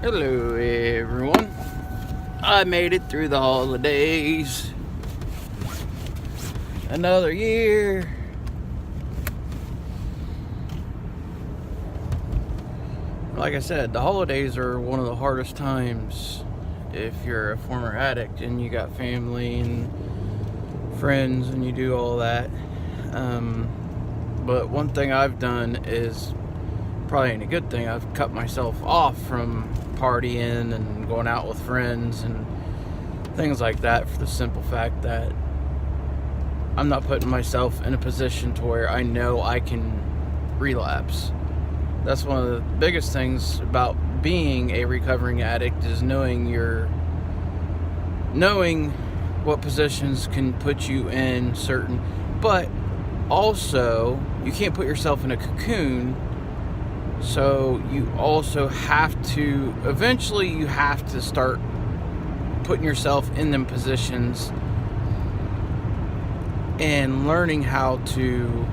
Hello everyone. I made it through the holidays. Another year. Like I said, the holidays are one of the hardest times if you're a former addict and you got family and friends and you do all that. But one thing I've done is probably ain't a good thing. I've cut myself off from partying and going out with friends and things like that for the simple fact that I'm not putting myself in a position to where I know I can relapse. That's one of the biggest things about being a recovering addict is knowing what positions can put you in certain, but also you can't put yourself in a cocoon. So you also have to, eventually you have to start putting yourself in them positions and learning how to,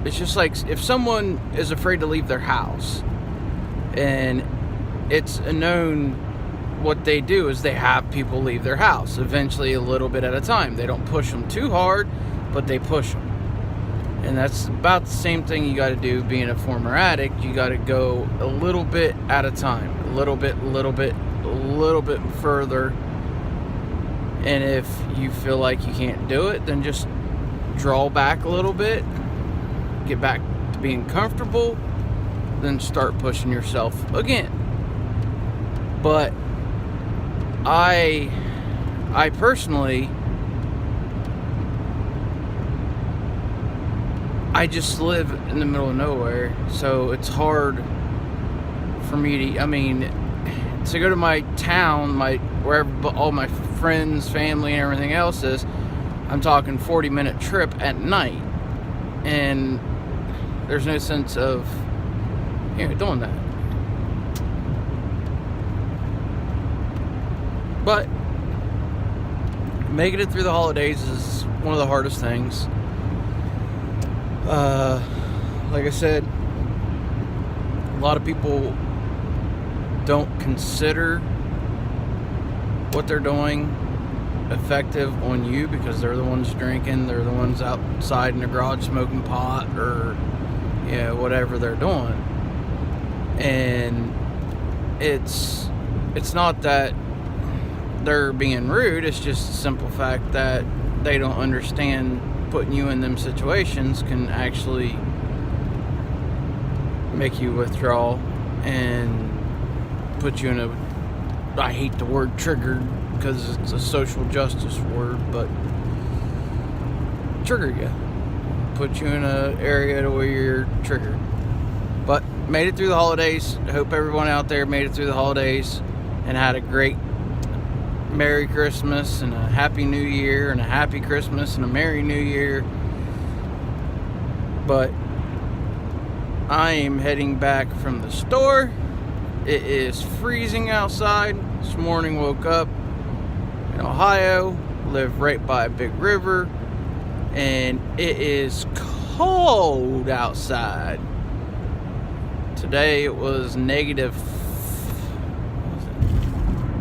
it's just like if someone is afraid to leave their house and it's a known, what they do is they have people leave their house eventually a little bit at a time. They don't push them too hard, but they push them. And that's about the same thing you got to do being a former addict. You got to go a little bit at a time, a little bit further. And if you feel like you can't do it, then just draw back a little bit, get back to being comfortable, then start pushing yourself again. But I personally, I just live in the middle of nowhere, so it's hard for me to go to my town, wherever all my friends, family, and everything else is. I'm talking 40-minute trip at night, and there's no sense of doing that. But making it through the holidays is one of the hardest things. Like I said, a lot of people don't consider what they're doing effective on you because they're the ones drinking, they're the ones outside in the garage smoking pot or whatever they're doing. And it's not that they're being rude, it's just a simple fact that they don't understand putting you in them situations can actually make you withdraw and put you in a, I hate the word triggered because it's a social justice word, but trigger you, put you in an area to where you're triggered. But made it through the holidays. I hope everyone out there made it through the holidays and had a great Merry Christmas and a Happy New Year and a Happy Christmas and a Merry New Year. But I am heading back from the store. It is freezing outside. This morning woke up in Ohio, live right by a big river, and it is cold outside. Today it was negative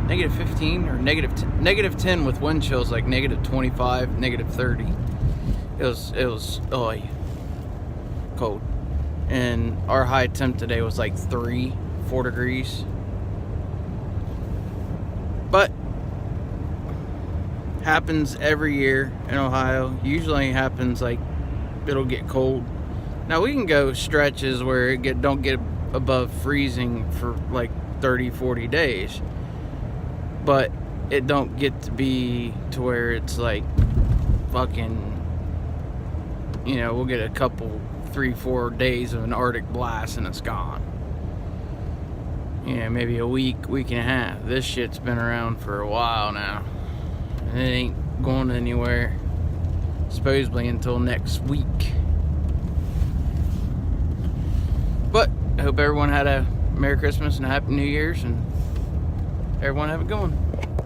15 or negative 10 with wind chills like negative 25, negative 30. It was cold. And our high temp today was like 4 degrees. But happens every year in Ohio. Usually happens like it'll get cold. Now we can go stretches where it don't get above freezing for like 30, 40 days. But it don't get to be to where it's like fucking, we'll get a couple, 3-4 days of an Arctic blast and it's gone. Maybe a week and a half. This shit's been around for a while now. And it ain't going anywhere, supposedly until next week. But I hope everyone had a Merry Christmas and a Happy New Year's, and everyone have a good one.